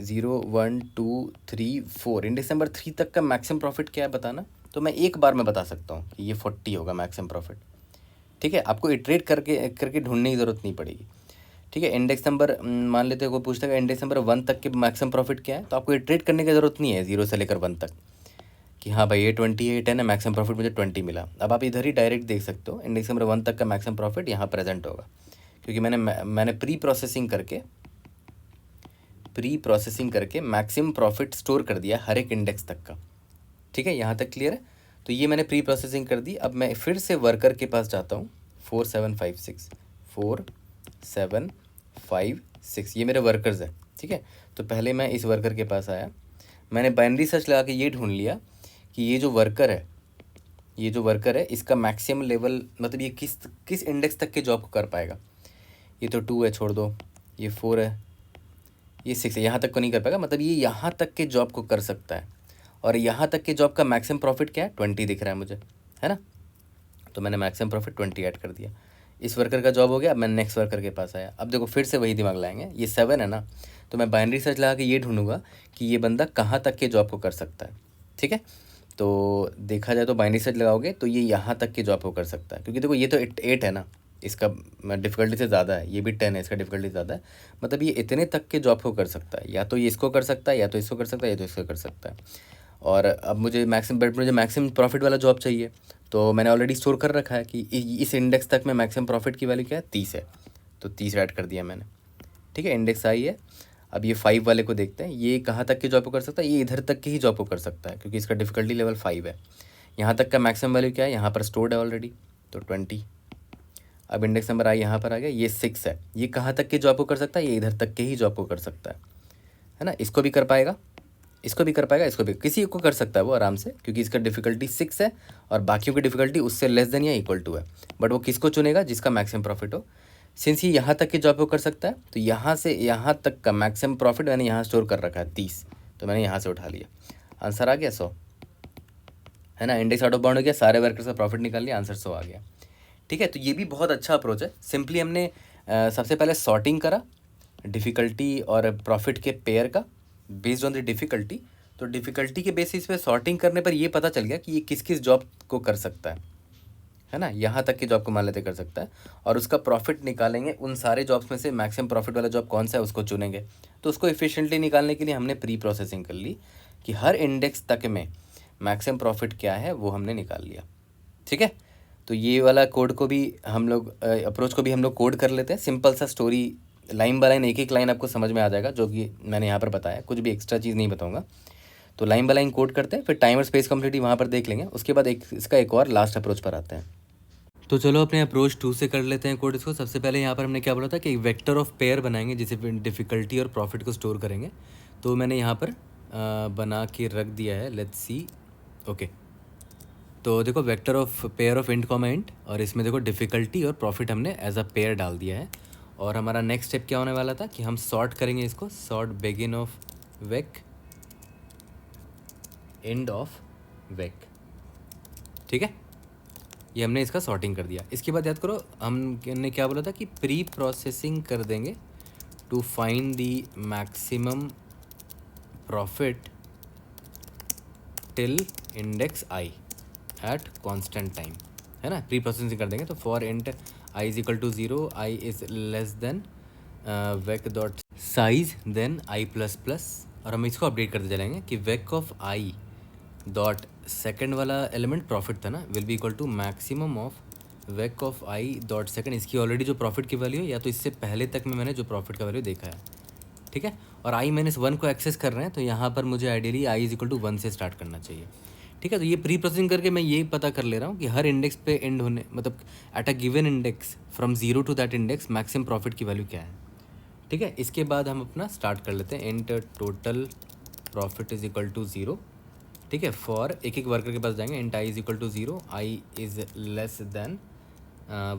0 1 2 3 4, इंडेक्स नंबर 3 तक का मैक्सिमम प्रॉफिट क्या है बताना, तो मैं एक बार में बता सकता हूँ कि ये 40 होगा मैक्सिमम प्रॉफिट। ठीक है, आपको इटरेट करके करके ढूंढने की ज़रूरत नहीं पड़ेगी। ठीक है, इंडेक्स नंबर मान लेते हैं कोई पूछता है इंडेक्स नंबर 1 तक के मैक्सिमम प्रॉफिट क्या है, तो आपको इटरेट करने की ज़रूरत नहीं है 0 से लेकर 1 तक कि हाँ भाई ये 20 है, ये 10 है, मैक्सिमम प्रॉफिट मुझे 20 मिला। अब आप इधर ही डायरेक्ट देख सकते हो इंडेक्स नंबर 1 तक का मैक्सिमम प्रॉफिट यहाँ प्रेजेंट होगा, क्योंकि मैंने प्री प्रोसेसिंग करके मैक्सिमम प्रॉफिट स्टोर कर दिया हर एक इंडेक्स तक का। ठीक है, यहाँ तक क्लियर है। तो ये मैंने प्री प्रोसेसिंग कर दी। अब मैं फिर से वर्कर के पास जाता हूँ, 4756 ये मेरे वर्कर्स है। ठीक है, तो पहले मैं इस वर्कर के पास आया, मैंने बाइनरी सर्च लगा के ये ढूंढ लिया कि ये जो वर्कर है इसका मैक्सिमम लेवल मतलब ये किस इंडेक्स तक के जॉब को कर पाएगा। ये तो 2 है, छोड़ दो, ये 4 है, ये 6 है, यहाँ तक को नहीं कर पाएगा, मतलब ये यहाँ तक के जॉब को कर सकता है। और यहाँ तक के जॉब का मैक्सिमम प्रॉफिट क्या है, 20 दिख रहा है मुझे, है ना। तो मैंने मैक्सिमम प्रॉफिट 20 ऐड कर दिया। इस वर्कर का जॉब हो गया। अब मैं नेक्स्ट वर्कर के पास आया, अब देखो फिर से वही दिमाग लाएंगे, ये 7 है ना, तो मैं बाइनरी सर्च लगा के ये ढूंढूंगा कि ये बंदा कहाँ तक के जॉब को कर सकता है। ठीक है, तो देखा जाए तो बाइनरी सर्च लगाओगे तो ये यहाँ तक के जॉब को कर सकता है, क्योंकि देखो ये तो 8 है ना, इसका डिफ़िकल्टी से ज़्यादा है, ये भी 10 है, इसका डिफ़िकल्टी ज़्यादा है, मतलब ये इतने तक के जॉब को कर सकता है, या तो ये इसको कर सकता है, या तो इसको कर सकता है, या तो इसको कर सकता है। और अब मुझे मैक्सिमम प्रॉफिट वाला जॉब चाहिए, तो मैंने ऑलरेडी स्टोर कर रखा है कि इस इंडेक्स तक में मैक्सिमम प्रॉफिट की वैल्यू क्या है, 30 है, तो 30 ऐड कर दिया मैंने। ठीक है, इंडेक्स आई है। अब ये 5 वाले को देखते हैं, ये कहाँ तक की जॉब को कर सकता है, ये इधर तक की ही जॉब को कर सकता है, क्योंकि इसका डिफ़िकल्टी लेवल 5 है। यहाँ तक का मैक्सिमम वैल्यू क्या है, यहाँ पर स्टोर्ड है ऑलरेडी, तो 20। अब इंडेक्स नंबर आई यहाँ पर आ गया, ये 6 है, ये कहाँ तक की जॉब को कर सकता है, ये इधर तक के ही जॉब को कर सकता है ना। इसको भी कर पाएगा, इसको भी कर पाएगा, इसको भी, किसी को कर सकता है वो आराम से, क्योंकि इसका डिफ़िकल्टी 6 है और बाकियों की डिफ़िकल्टी उससे लेस देन या इक्वल टू है। बट वो किसको चुनेगा, जिसका मैक्सिमम प्रॉफिट हो। सिंस ये यहाँ तक की जॉब को कर सकता है, तो यहाँ से यहाँ तक का मैक्सिमम प्रॉफिट मैंने यहाँ स्टोर कर रखा है 30, तो मैंने यहाँ से उठा लिया, आंसर आ गया 100, है ना। इंडेक्स आउट ऑफ बाउंड हो गया, सारे वर्कर्स का प्रॉफिट निकाल लिया, आंसर 100 आ गया। ठीक है, तो ये भी बहुत अच्छा अप्रोच है। सिंपली हमने सबसे पहले सॉर्टिंग करा डिफ़िकल्टी और प्रॉफिट के पेयर का बेस्ड ऑन द डिफ़िकल्टी। तो डिफ़िकल्टी के बेसिस पे सॉर्टिंग करने पर ये पता चल गया कि ये किस किस जॉब को कर सकता है ना। यहाँ तक की जॉब को मान लेते कर सकता है, और उसका प्रॉफिट निकालेंगे, उन सारे जॉब्स में से मैक्सिमम प्रॉफिट वाला जॉब कौन सा है उसको चुनेंगे। तो उसको एफिशिएंटली निकालने के लिए हमने प्री प्रोसेसिंग कर ली कि हर इंडेक्स तक में मैक्सिमम प्रॉफिट क्या है वो हमने निकाल लिया। ठीक है, तो ये वाला कोड को भी हम लोग अप्रोच को भी हम लोग कोड कर लेते हैं। सिंपल सा स्टोरी, लाइन बाय लाइन, एक एक लाइन आपको समझ में आ जाएगा, जो कि मैंने यहाँ पर बताया, कुछ भी एक्स्ट्रा चीज़ नहीं बताऊँगा। तो लाइन बाय लाइन कोड करते हैं, फिर टाइमर स्पेस कंप्लीटी वहाँ पर देख लेंगे, उसके बाद इसका एक और लास्ट अप्रोच पर आते हैं। तो चलो अपने अप्रोच 2 से कर लेते हैं कोड इसको। सबसे पहले यहाँ पर हमने क्या बोला था कि वेक्टर ऑफ पेयर बनाएंगे जिसे डिफ़िकल्टी और प्रॉफिट को स्टोर करेंगे। तो मैंने यहाँ पर बना के रख दिया है, लेट्स सी। ओके, तो देखो vector of pair of int comma int, और इसमें देखो डिफ़िकल्टी और प्रॉफिट हमने एज अ पेयर डाल दिया है। और हमारा नेक्स्ट स्टेप क्या होने वाला था कि हम सॉर्ट करेंगे इसको, sort begin of vec end of vec. ठीक है, ये हमने इसका सॉर्टिंग कर दिया। इसके बाद याद करो हमने क्या बोला था कि प्री प्रोसेसिंग कर देंगे to find the maximum profit till index I at constant time, है ना, प्री प्रोसेसिंग कर देंगे। तो for int I is equal to 0, I is less than vec dot size then I plus plus, और हम इसको अपडेट करते चलेंगे कि vec of I dot second वाला एलिमेंट प्रॉफिट था ना, will be equal to maximum of vec of I dot second. इसकी ऑलरेडी जो प्रॉफिट की वैल्यू है, या तो इससे पहले तक में मैंने जो प्रॉफिट का वैल्यू देखा है, ठीक है। और आई माइनस 1 को एक्सेस कर रहे हैं, तो यहाँ पर मुझे ideally I is equal to 1 से स्टार्ट करना चाहिए, ठीक है। तो ये प्री प्रोसेसिंग करके मैं यही पता कर ले रहा हूँ कि हर इंडेक्स पे एंड होने, मतलब at a given index from 0 to that index maximum profit की वैल्यू क्या है, ठीक है। इसके बाद हम अपना स्टार्ट कर लेते हैं, int total profit is equal to 0, ठीक है। फॉर एक एक वर्कर के पास जाएंगे, int I is equal to 0, I is less than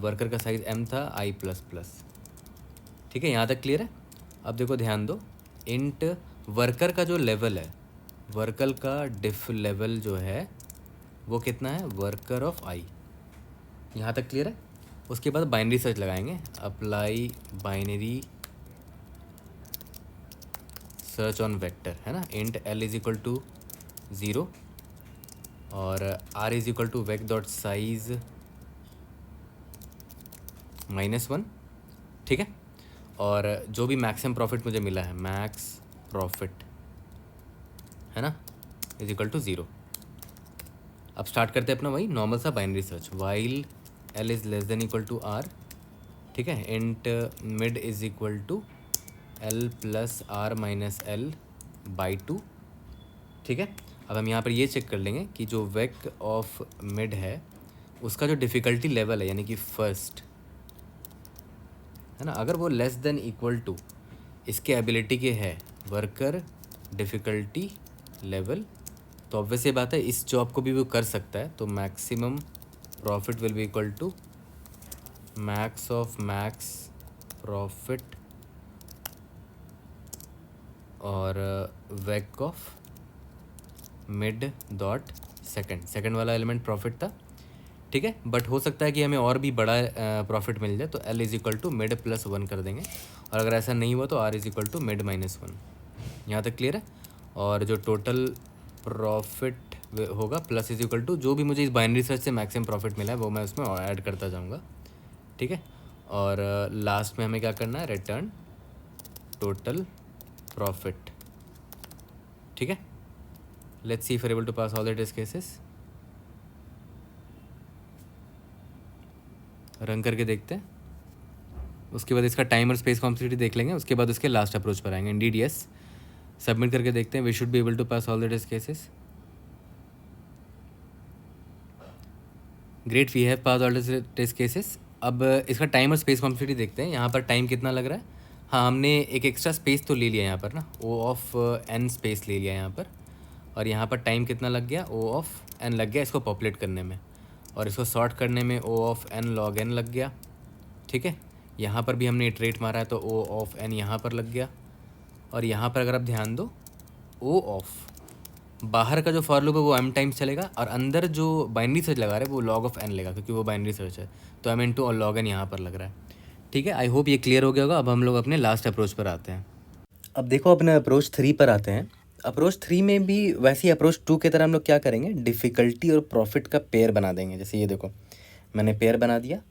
worker का साइज m था आई प्लस प्लस, ठीक है। यहाँ तक क्लियर है। अब देखो ध्यान दो, इंट वर्कर का जो लेवल है, वर्कर का डिफ लेवल जो है वो कितना है, वर्कर ऑफ आई। यहाँ तक क्लियर है। उसके बाद बाइनरी सर्च लगाएंगे, apply binary search on vector, है ना। Int L is equal to 0 और R is equal to vec dot size -1, ठीक है। और जो भी मैक्सिमम प्रॉफिट मुझे मिला है, मैक्स प्रॉफिट, है ना, इज इक्वल टू 0। अब स्टार्ट करते हैं अपना वही नॉर्मल सा binary search, while L is less than equal to R, ठीक है। Int mid is equal to L plus R minus L by 2, ठीक है। अब हम यहाँ पर ये चेक कर लेंगे कि जो वेक ऑफ मिड है उसका जो डिफ़िकल्टी लेवल है, यानी कि फर्स्ट, है ना, अगर वो लेस देन इक्वल टू इसके एबिलिटी के है वर्कर डिफ़िकल्टी लेवल, तो ऑब्वियस ये बात है इस जॉब को भी वो कर सकता है। तो maximum profit will be equal to max of max profit और vec of mid dot second वाला एलिमेंट प्रॉफिट था, ठीक है। बट हो सकता है कि हमें और भी बड़ा प्रॉफिट मिल जाए, तो L is equal to mid plus 1 कर देंगे, और अगर ऐसा नहीं हुआ तो R is equal to mid minus 1। यहाँ तक क्लियर है। और जो टोटल प्रॉफिट होगा प्लस इज इक्वल टू जो भी मुझे इस बाइनरी सर्च से मैक्सिमम प्रॉफिट मिला है वो मैं उसमें ऐड करता जाऊँगा, ठीक है। और लास्ट में हमें क्या करना है, रिटर्न टोटल प्रॉफिट, ठीक है। Let's see if able to pass all the test cases. Run करके देखते हैं, उसके बाद इसका टाइम और स्पेस कॉम्प्लेक्सिटी देख लेंगे, उसके बाद उसके लास्ट अप्रोच पर आएंगे। इंडीड यस, सबमिट करके देखते हैं। We should be able to pass all the test cases. Great, we have pass all the test cases. अब इसका टाइम और स्पेस कॉम्प्लेक्सिटी देखते हैं। यहाँ पर टाइम कितना लग रहा है, हाँ हमने एक एक्स्ट्रा स्पेस तो ले लिया यहाँ पर ना, ओ ऑफ एन स्पेस ले लिया यहाँ पर, और यहाँ पर टाइम कितना लग गया, ओ ऑफ एन लग गया इसको पॉपुलेट करने में, और इसको सॉर्ट करने में ओ ऑफ एन लॉग एन लग गया, ठीक है। यहाँ पर भी हमने इटरेट मारा है तो ओ ऑफ एन यहाँ पर लग गया, और यहाँ पर अगर आप ध्यान दो ओ ऑफ बाहर का जो फॉर लूप है वो m टाइम्स चलेगा, और अंदर जो बाइनरी सर्च लगा रहे हैं वो लॉग ऑफ n लेगा, क्योंकि वो बाइनरी सर्च है, तो m इंटू और लॉग n यहाँ पर लग रहा है, ठीक है। आई होप ये क्लियर हो गया होगा। अब हम लोग अपने लास्ट अप्रोच पर आते हैं। अब देखो अपने अप्रोच 3 पर आते हैं। अप्रोच 3 में भी वैसी अप्रोच 2 की तरह हम लोग क्या करेंगे, डिफ़िकल्टी और प्रॉफिट का पेयर बना देंगे। जैसे ये देखो मैंने पेयर बना दिया,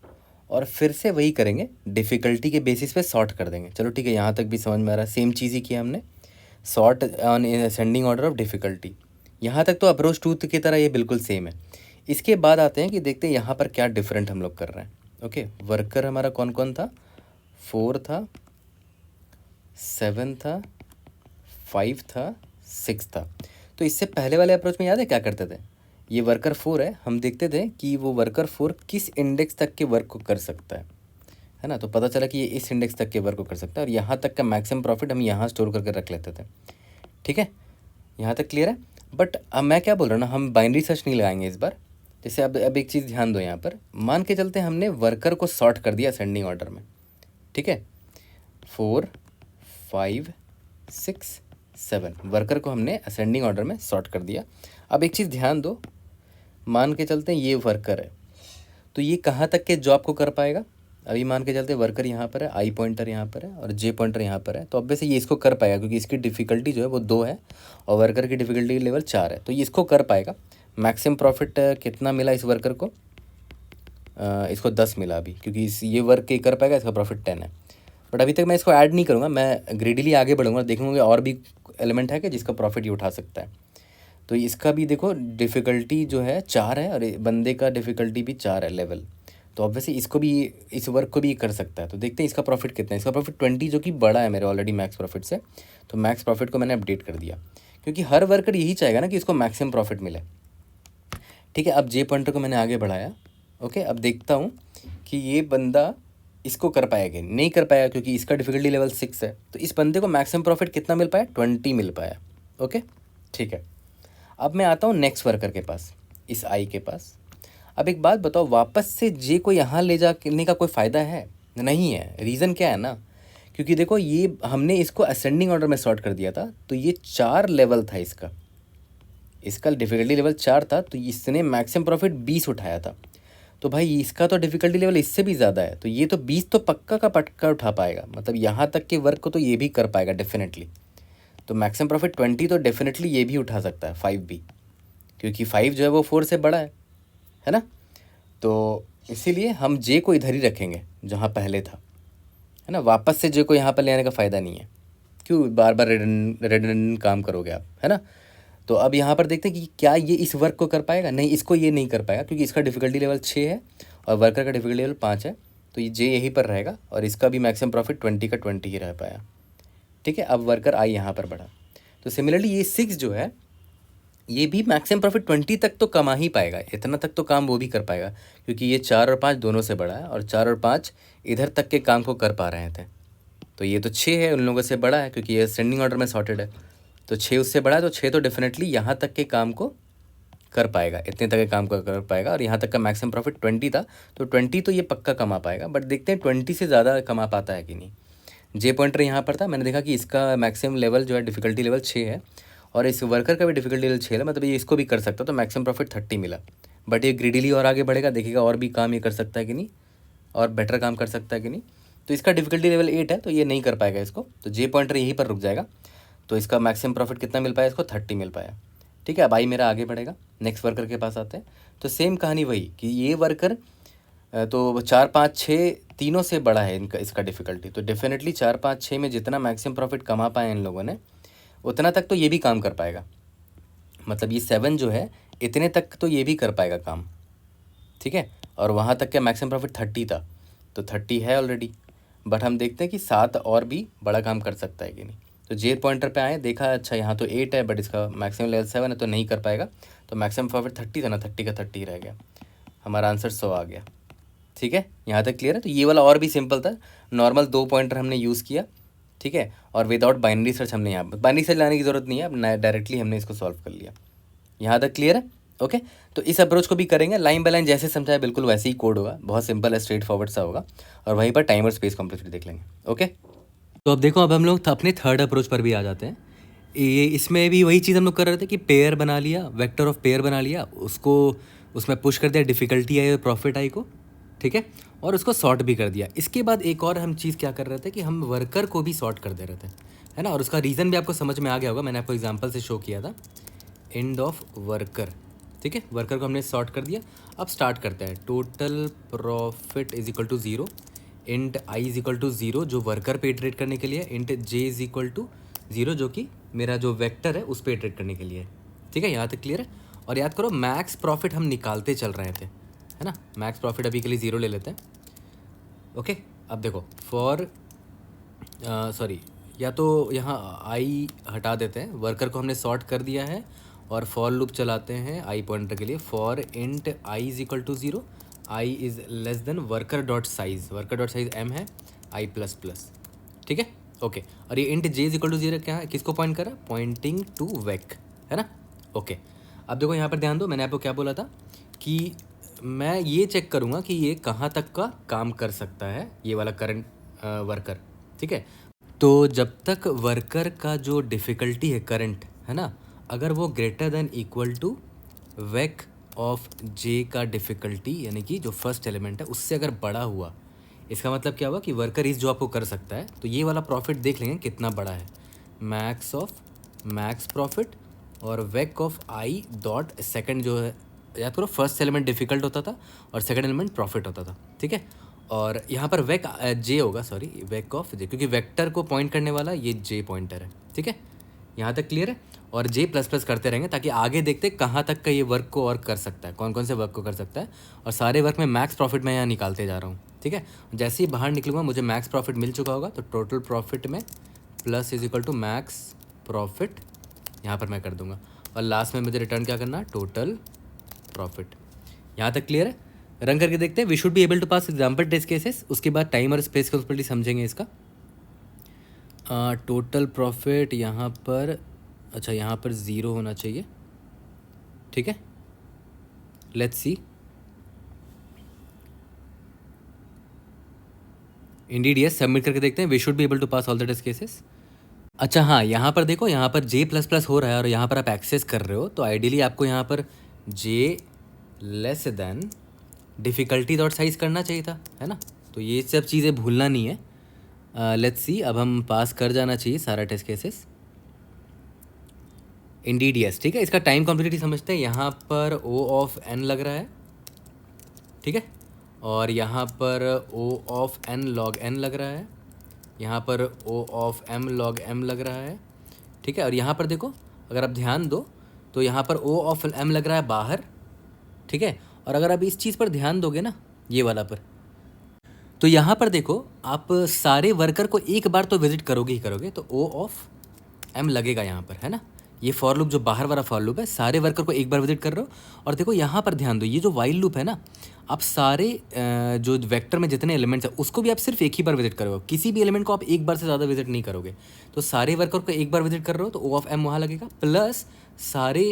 और फिर से वही करेंगे, डिफ़िकल्टी के बेसिस पे सॉर्ट कर देंगे। चलो ठीक है, यहाँ तक भी समझ में आ रहा है। सेम चीज़ ही किया हमने, sort on ascending order of difficulty. यहाँ तक तो अप्रोच 2 की तरह ये बिल्कुल सेम है। इसके बाद आते हैं कि देखते हैं यहाँ पर क्या डिफरेंट हम लोग कर रहे हैं। ओके, वर्कर हमारा कौन कौन था, 4 था, 7 था, 5 था, 6 था। तो इससे पहले वाले अप्रोच में याद है क्या करते थे, ये वर्कर 4 है, हम देखते थे कि वो वर्कर 4 किस इंडेक्स तक के वर्क को कर सकता है ना। तो पता चला कि ये इस इंडेक्स तक के वर्क को कर सकता है, और यहाँ तक का मैक्सिमम प्रॉफिट हम यहाँ स्टोर करके रख लेते थे, ठीक है। यहाँ तक क्लियर है। बट अब मैं क्या बोल रहा हूँ ना, हम बाइनरी सर्च नहीं लगाएंगे इस बार। जैसे अब एक चीज़ ध्यान दो, यहाँ पर मान के चलते हमने वर्कर को सॉर्ट कर दिया असेंडिंग ऑर्डर में, ठीक है। 4 5 6 7 वर्कर को हमने असेंडिंग ऑर्डर में सॉर्ट कर दिया। अब एक चीज़ ध्यान दो, मान के चलते हैं ये वर्कर है, तो ये कहाँ तक के जॉब को कर पाएगा। अभी मान के चलते वर्कर यहाँ पर है, आई पॉइंटर यहाँ पर है, और जे पॉइंटर यहाँ पर है, तो ऑब्वियसली ये इसको कर पाएगा, क्योंकि इसकी डिफ़िकल्टी जो है वो 2 है और वर्कर की डिफ़िकल्टी लेवल 4 है, तो ये इसको कर पाएगा। मैक्सिमम प्रॉफिट कितना मिला इस वर्कर को, इसको 10 मिला अभी, क्योंकि ये वर्क ये कर पाएगा, इसका प्रॉफिट 10 है। बट अभी तक मैं इसको ऐड नहीं करूँगा, मैं ग्रेडिली आगे बढ़ूँगा, देखूँगा और भी एलिमेंट है कि जिसका प्रॉफिट ये उठा सकता है। तो इसका भी देखो डिफ़िकल्टी जो है 4 है, और बंदे का डिफ़िकल्टी भी 4 है लेवल, तो ऑब्वियसली इसको भी, इस वर्क को भी कर सकता है। तो देखते हैं इसका प्रॉफिट कितना है। इसका प्रॉफिट 20 जो कि बड़ा है मेरे ऑलरेडी मैक्स प्रॉफिट से, तो मैक्स प्रॉफिट को मैंने अपडेट कर दिया, क्योंकि हर वर्कर यही चाहेगा ना कि इसको मैक्सिमम प्रॉफिट मिले। ठीक है, अब जे पॉइंटर को मैंने आगे बढ़ाया। ओके, अब देखता हूँ कि ये बंदा इसको कर पाएगा नहीं कर पाया, क्योंकि इसका डिफ़िकल्टी लेवल 6 है। तो इस बंदे को मैक्सिमम प्रॉफिट कितना मिल पाया, 20 मिल पाया। ओके, ठीक है। अब मैं आता हूँ नेक्स्ट वर्कर के पास, इस आई के पास। अब एक बात बताओ, वापस से जे को यहाँ ले जाने का कोई फ़ायदा है? नहीं है। रीज़न क्या है ना, क्योंकि देखो ये हमने इसको असेंडिंग ऑर्डर में सॉर्ट कर दिया था, तो ये 4 लेवल था इसका डिफ़िकल्टी लेवल 4 था, तो इसने मैक्सिमम प्रॉफिट 20 उठाया था। तो भाई इसका तो डिफ़िकल्टी लेवल इससे भी ज़्यादा है, तो ये तो 20 तो पक्का का पक्का उठा पाएगा, मतलब यहाँ तक के वर्क को तो ये भी कर पाएगा डेफिनेटली। तो मैक्सिमम प्रॉफिट 20 तो डेफिनेटली ये भी उठा सकता है, 5 भी, क्योंकि 5 जो है वो 4 से बड़ा है ना। तो इसीलिए हम जे को इधर ही रखेंगे जहाँ पहले था, है ना। वापस से जे को यहाँ पर ले आने का फ़ायदा नहीं है, क्यों बार बार रेडंडेंट काम करोगे आप, है ना। तो अब यहाँ पर देखते हैं कि क्या ये इस वर्क को कर पाएगा। नहीं, इसको ये नहीं कर पाएगा, क्योंकि इसका डिफ़िकल्टी लेवल 6 है और वर्कर का डिफ़िकल्टी लेवल 5 है, तो ये जे यहीं पर रहेगा, और इसका भी मैक्सिमम प्रॉफिट 20 का 20 ही रह पाया। ठीक है, अब वर्कर आई यहाँ पर बढ़ा, तो सिमिलरली ये 6 जो है ये भी मैक्सिमम प्रॉफिट 20 तक तो कमा ही पाएगा, इतना तक तो काम वो भी कर पाएगा, क्योंकि ये 4 और 5 दोनों से बड़ा है, और 4 और 5 इधर तक के काम को कर पा रहे थे। तो ये तो 6 है, उन लोगों से बड़ा है, क्योंकि ये असेंडिंग ऑर्डर में सॉर्टेड है, तो 6 उससे बड़ा है, तो 6 तो डेफिनेटली यहाँ तक के काम को कर पाएगा, इतने तक के काम को कर पाएगा, और यहाँ तक का मैक्सिमम प्रॉफिट 20 था, तो 20 तो ये पक्का कमा पाएगा। बट देखते हैं 20 से ज़्यादा कमा पाता है कि नहीं। जे पॉइंटर यहाँ पर था, मैंने देखा कि इसका मैक्सिमम लेवल जो है डिफ़िकल्टी लेवल 6 है, और इस वर्कर का भी डिफ़िकल्टी लेवल 6 है, मतलब ये इसको भी कर सकता, तो मैक्सिमम प्रॉफिट 30 मिला। बट ये ग्रीडीली और आगे बढ़ेगा, देखेगा और भी काम ये कर सकता है कि नहीं, और बेटर काम कर सकता है कि नहीं। तो इसका डिफ़िकल्टी लेवल 8 है, तो ये नहीं कर पाएगा इसको, तो जे पॉइंटर यहीं पर रुक जाएगा। तो इसका मैक्सिमम प्रॉफिट कितना मिल पाया, इसको 30 मिल पाया। ठीक है, अब आई मेरा आगे बढ़ेगा, नेक्स्ट वर्कर के पास आते हैं। तो सेम कहानी वही कि ये वर्कर तो 4, 5, 6 तीनों से बड़ा है इनका, इसका डिफ़िकल्टी, तो डेफिनेटली 4, 5, 6 में जितना मैक्सिमम प्रॉफिट कमा पाए इन लोगों ने, उतना तक तो ये भी काम कर पाएगा। मतलब ये 7 जो है इतने तक तो ये भी कर पाएगा काम। ठीक है, और वहाँ तक का मैक्सिमम प्रॉफिट 30 था, तो 30 है ऑलरेडी। बट हम देखते हैं कि 7 और भी बड़ा काम कर सकता है कि नहीं। तो जे पॉइंटर पे आए, देखा अच्छा यहाँ तो 8 है, बट इसका मैक्सिमम लेवल 7 है, तो नहीं कर पाएगा। तो मैक्सिमम प्रॉफिट 30 था ना, 30 का 30 रह गया, हमारा आंसर 100 आ गया। ठीक है, यहाँ तक क्लियर है। तो ये वाला और भी सिंपल था, नॉर्मल 2 पॉइंटर हमने यूज़ किया। ठीक है, और विदाउट बाइनरी सर्च हमने यहाँ बाइनरी सर्च लाने की ज़रूरत नहीं है, अब डायरेक्टली हमने इसको सॉल्व कर लिया। यहाँ तक क्लियर है। ओके, तो इस अप्रोच को भी करेंगे, लाइन बाय लाइन जैसे समझाया बिल्कुल वैसे ही कोड होगा, बहुत सिंपल है, स्ट्रेट फॉरवर्ड सा होगा, और वहीं पर टाइम और स्पेस कॉम्प्लेक्सिटी देख लेंगे। ओके, तो अब देखो, अब हम लोग अपने थर्ड अप्रोच पर भी आ जाते हैं। ये इसमें भी वही चीज़ हम लोग कर रहे थे कि पेयर बना लिया, वेक्टर ऑफ पेयर बना लिया, उसको उसमें पुश कर दिया, डिफ़िकल्टी आई और प्रॉफिट आई को। ठीक है, और उसको सॉर्ट भी कर दिया। इसके बाद एक और हम चीज़ क्या कर रहे थे कि हम वर्कर को भी सॉर्ट कर दे रहे थे, है ना। और उसका रीज़न भी आपको समझ में आ गया होगा, मैंने आपको एग्जांपल से शो किया था, एंड ऑफ वर्कर। ठीक है, वर्कर को हमने सॉर्ट कर दिया। अब स्टार्ट करते हैं, total profit is equal to 0, int I is equal to 0 जो वर्कर पे इटरेट करने के लिए, int j is equal to 0 जो कि मेरा जो वेक्टर है उस पर इटरेट करने के लिए। ठीक है, यहाँ तक क्लियर है। और याद करो, मैक्स प्रॉफिट हम निकालते चल रहे थे, है ना। मैक्स प्रॉफिट अभी के लिए 0 ले लेते हैं। ओके, अब देखो फॉर सॉरी, या तो यहाँ आई हटा देते हैं, वर्कर को हमने सॉर्ट कर दिया है, और फॉर लूप चलाते हैं आई पॉइंटर के लिए। For int I is equal to 0, I is less than worker dot size, worker dot size m है, आई प्लस प्लस। ठीक है, ओके। और ये int j is equal to 0 क्या है, किसको पॉइंट कर रहा है, पॉइंटिंग टू वेक, है ना। ओके, अब देखो यहाँ पर ध्यान दो, मैंने आपको क्या बोला था कि मैं ये चेक करूँगा कि ये कहाँ तक का काम कर सकता है, ये वाला करंट वर्कर। ठीक है, तो जब तक वर्कर का जो डिफ़िकल्टी है करंट, है ना, अगर वो greater than equal to vec of j का डिफ़िकल्टी, यानी कि जो फर्स्ट एलिमेंट है उससे अगर बड़ा हुआ, इसका मतलब क्या हुआ कि वर्कर इस जॉब को कर सकता है। तो ये वाला प्रॉफिट देख लेंगे कितना बड़ा है, मैक्स ऑफ मैक्स प्रॉफिट और vec of I dot second जो है याद करो, फर्स्ट एलिमेंट डिफिकल्ट होता था और सेकंड एलिमेंट प्रॉफिट होता था, ठीक है। और यहाँ पर वेक जे होगा, सॉरी वेक ऑफ जे, क्योंकि वेक्टर को पॉइंट करने वाला ये जे पॉइंटर है, ठीक है। यहाँ तक क्लियर है। और जे प्लस प्लस करते रहेंगे ताकि आगे देखते कहाँ तक का ये वर्क को और कर सकता है, कौन कौन से वर्क को कर सकता है। और सारे वर्क में मैक्स प्रॉफिट मैं यहाँ निकालते जा रहा हूँ, ठीक है। जैसे ही बाहर निकलूँगा मुझे मैक्स प्रॉफिट मिल चुका होगा, तो टोटल प्रॉफिट में plus is equal to max profit यहाँ पर मैं कर दूंगा। और लास्ट में मुझे रिटर्न क्या करना है, टोटल प्रॉफिट। यहाँ तक क्लियर है। रन करके देखते हैं। We should be able to pass example test cases, उसके बाद टाइम और स्पेस कंसिस्टेंसी समझेंगे इसका। टोटल प्रॉफिट यहाँ पर, अच्छा यहाँ पर 0 होना चाहिए, ठीक है। Let's see, indeed yes, submit करके देखते हैं। We should be able to pass all the test cases. अच्छा हाँ, यहाँ पर देखो, यहाँ पर जे प्लस प्लस हो रहा है और यहाँ पर आप एक्सेस कर रहे हो, तो आइडियली आपको यहाँ पर j less than difficulty dot size करना चाहिए था, है ना। तो ये सब चीज़ें भूलना नहीं है। लेट्स सी, अब हम पास कर जाना चाहिए सारा टेस्ट केसेस। इंडीड यस, ठीक है। इसका टाइम कॉम्प्लेक्सिटी समझते हैं। यहाँ पर ओ ऑफ एन लग रहा है, ठीक है। और यहाँ पर ओ ऑफ एन लॉग एन लग रहा है, यहाँ पर ओ ऑफ एम लॉग एम लग रहा है, ठीक है। और यहाँ पर देखो, अगर आप ध्यान दो तो यहाँ पर ओ ऑफ एम लग रहा है बाहर, ठीक है। और अगर आप इस चीज़ पर ध्यान दोगे ना, ये वाला पर, तो यहाँ पर देखो, आप सारे वर्कर को एक बार तो विजिट करोगे ही करोगे, तो ओ ऑफ एम लगेगा यहाँ पर, है ना। ये फॉर लूप जो बाहर वाला फॉर लूप है, सारे वर्कर को एक बार विजिट कर रहे हो। और देखो यहाँ पर ध्यान दो, ये जो वाइल लूप है ना, आप सारे जो वेक्टर में जितने एलिमेंट्स हैं उसको भी आप सिर्फ एक ही बार विजिट करोगे, किसी भी एलिमेंट को आप एक बार से ज़्यादा विजिट नहीं करोगे। तो सारे वर्कर को एक बार विजिट कर रहे हो तो ओ ऑफ एम वहाँ लगेगा, प्लस सारे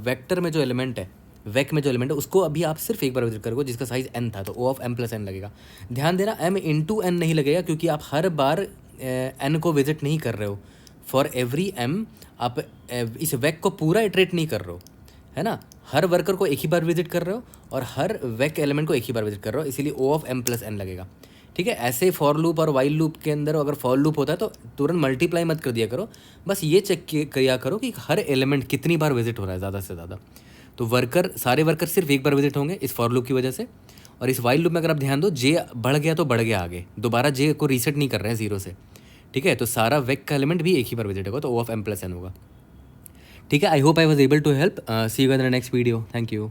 वेक्टर में जो एलिमेंट है, वेक में जो एलिमेंट है, उसको अभी आप सिर्फ एक बार विजिट करोगे जिसका साइज एन था, तो O of M plus N लगेगा। ध्यान देना, एम इंटू एन नहीं लगेगा, क्योंकि आप हर बार एन को विजिट नहीं कर रहे हो। फॉर एवरी एम आप इस वेक को पूरा इटरेट नहीं कर रहे हो, है ना। हर वर्कर को एक ही बार विजिट कर रहे हो और हर वेक एलिमेंट को एक ही बार विजिट कर रहे हो, इसीलिए ओ ऑफ एम प्लस एन लगेगा, ठीक है। ऐसे फॉर लूप और वाइल लूप के अंदर अगर फॉर लूप होता है तो तुरंत मल्टीप्लाई मत कर दिया करो, बस ये चेक किया करो कि हर एलिमेंट कितनी बार विजिट हो रहा है ज़्यादा से ज़्यादा। तो वर्कर, सारे वर्कर सिर्फ एक बार विजिट होंगे इस फॉर लूप की वजह से। और इस वाइल लूप में अगर आप ध्यान दो, जे बढ़ गया तो बढ़ गया आगे, दोबारा जे को रीसेट नहीं कर रहे हैं 0 से, ठीक है। तो सारा वेक का एलिमेंट भी एक ही बार विजिट होगा, तो O of M plus N होगा, ठीक है। I hope I was able to help. See you in the next video. Thank you.